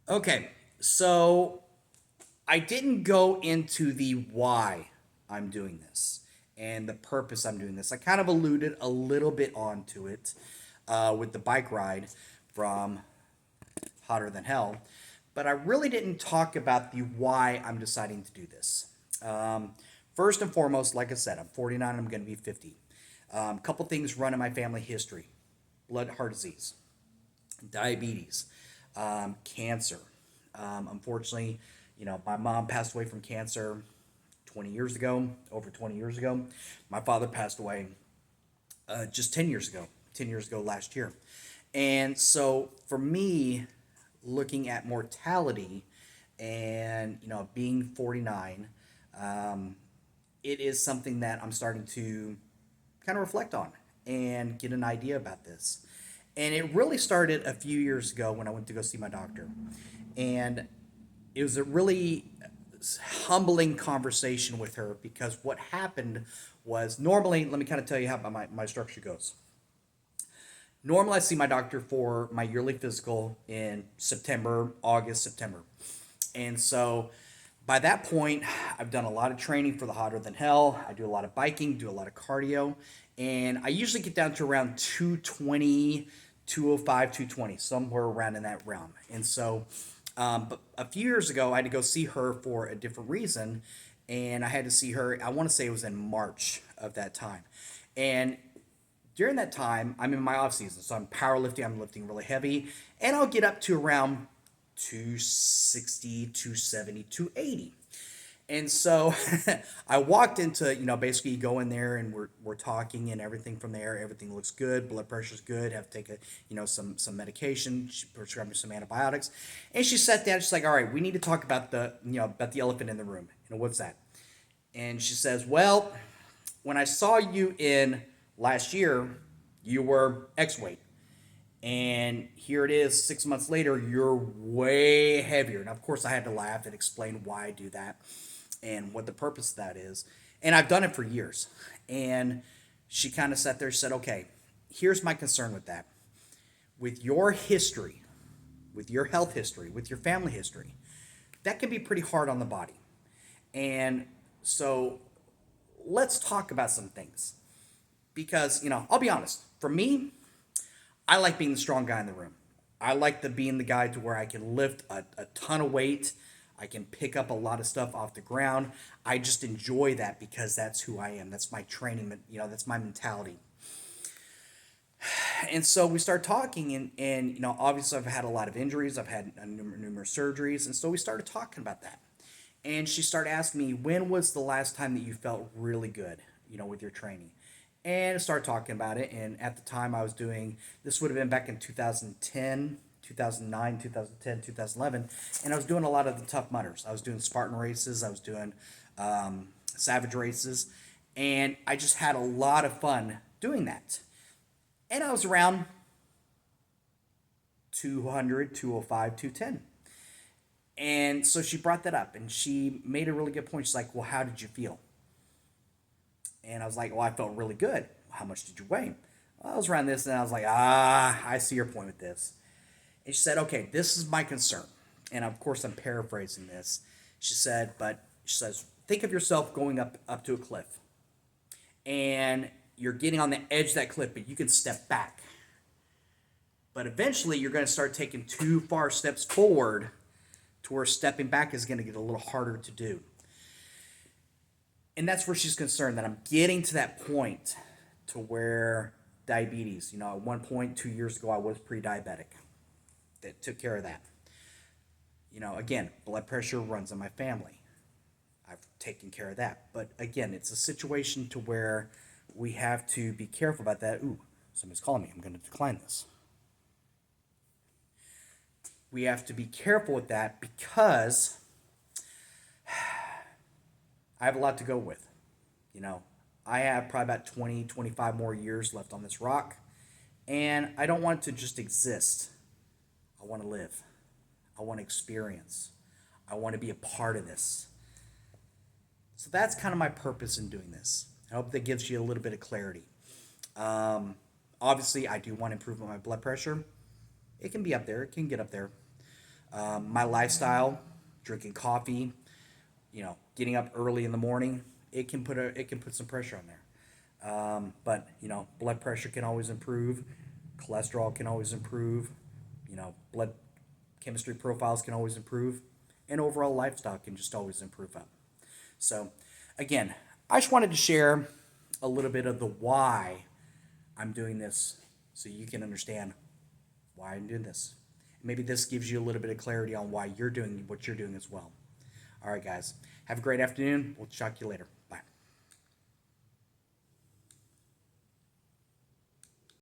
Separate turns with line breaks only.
Okay, so I didn't go into the why I'm doing this and the purpose I'm doing this. I kind of alluded a little bit onto it with the bike ride from Hotter Than Hell, but I really didn't talk about the why I'm deciding to do this. Um, First and foremost, like I said, I'm 49, I'm going to be 50. Couple things run in my family history: blood, heart disease, diabetes, cancer. Unfortunately, my mom passed away from cancer 20 years ago, over 20 years ago. My father passed away just 10 years ago, 10 years ago last year. And so for me, looking at mortality and, being 49, um, it is something that I'm starting to kind of reflect on and get an idea about this. And it really started a few years ago when I went to go see my doctor. And it was a really humbling conversation with her because what happened was normally, let me kind of tell you how my structure goes. Normally, I see my doctor for my yearly physical in September, August, September. And so by that point, I've done a lot of training for the Hotter Than Hell. I do a lot of biking, do a lot of cardio, and I usually get down to around 220, 205, 220, somewhere around in that realm. And so, but a few years ago, I had to go see her for a different reason, and I had to see her, I want to say it was in March of that time. And during that time, I'm in my off season, so I'm powerlifting, I'm lifting really heavy, and I'll get up to around 260, 270, 280. And so I walked into, basically you go in there and we're talking and everything from there. Everything looks good. Blood pressure's good. Have to take some medication. She prescribed me some antibiotics. And she sat down. She's like, all right, we need to talk about the elephant in the room. What's that? And she says, well, when I saw you in last year, you were X weight. And here it is 6 months later, you're way heavier. And of course, I had to laugh and explain why I do that and what the purpose of that is. And I've done it for years. And she kind of sat there and said, okay, here's my concern with that. With your history, with your health history, with your family history, that can be pretty hard on the body. And so let's talk about some things. Because, I'll be honest, for me, I like being the strong guy in the room. I like being the guy to where I can lift a ton of weight. I can pick up a lot of stuff off the ground. I just enjoy that because that's who I am. That's my training. That's my mentality. And so we start talking, and obviously I've had a lot of injuries. I've had numerous surgeries, and so we started talking about that. And she started asking me, when was the last time that you felt really good, with your training? And I started talking about it. And at the time I was doing, this would have been back in 2010, 2009, 2010, 2011. And I was doing a lot of the Tough Mudders. I was doing Spartan races. I was doing Savage races. And I just had a lot of fun doing that. And I was around 200, 205, 210. And so she brought that up and she made a really good point. She's like, well, how did you feel? And I was like, well, I felt really good. How much did you weigh? Well, I was around this, and I was like, I see your point with this. And she said, okay, this is my concern. And of course, I'm paraphrasing this. She said, but she says, think of yourself going up to a cliff. And you're getting on the edge of that cliff, but you can step back. But eventually, you're going to start taking too far steps forward to where stepping back is going to get a little harder to do. And that's where she's concerned, that I'm getting to that point to where diabetes, at one point 2 years ago, I was pre-diabetic. That took care of that. Again, blood pressure runs in my family. I've taken care of that. But again, it's a situation to where we have to be careful about that. Ooh, somebody's calling me. I'm going to decline this. We have to be careful with that because I have a lot to go with. I have probably about 20, 25 more years left on this rock. And I don't want it to just exist. I want to live. I want to experience. I want to be a part of this. So that's kind of my purpose in doing this. I hope that gives you a little bit of clarity. Obviously, I do want to improve my blood pressure. It can be up there. It can get up there. My lifestyle, drinking coffee, getting up early in the morning, it can put some pressure on there. But blood pressure can always improve, cholesterol can always improve, blood chemistry profiles can always improve, and overall lifestyle can just always improve up. So, again, I just wanted to share a little bit of the why I'm doing this, so you can understand why I'm doing this. Maybe this gives you a little bit of clarity on why you're doing what you're doing as well. All right, guys. Have a great afternoon. We'll talk to you later. Bye.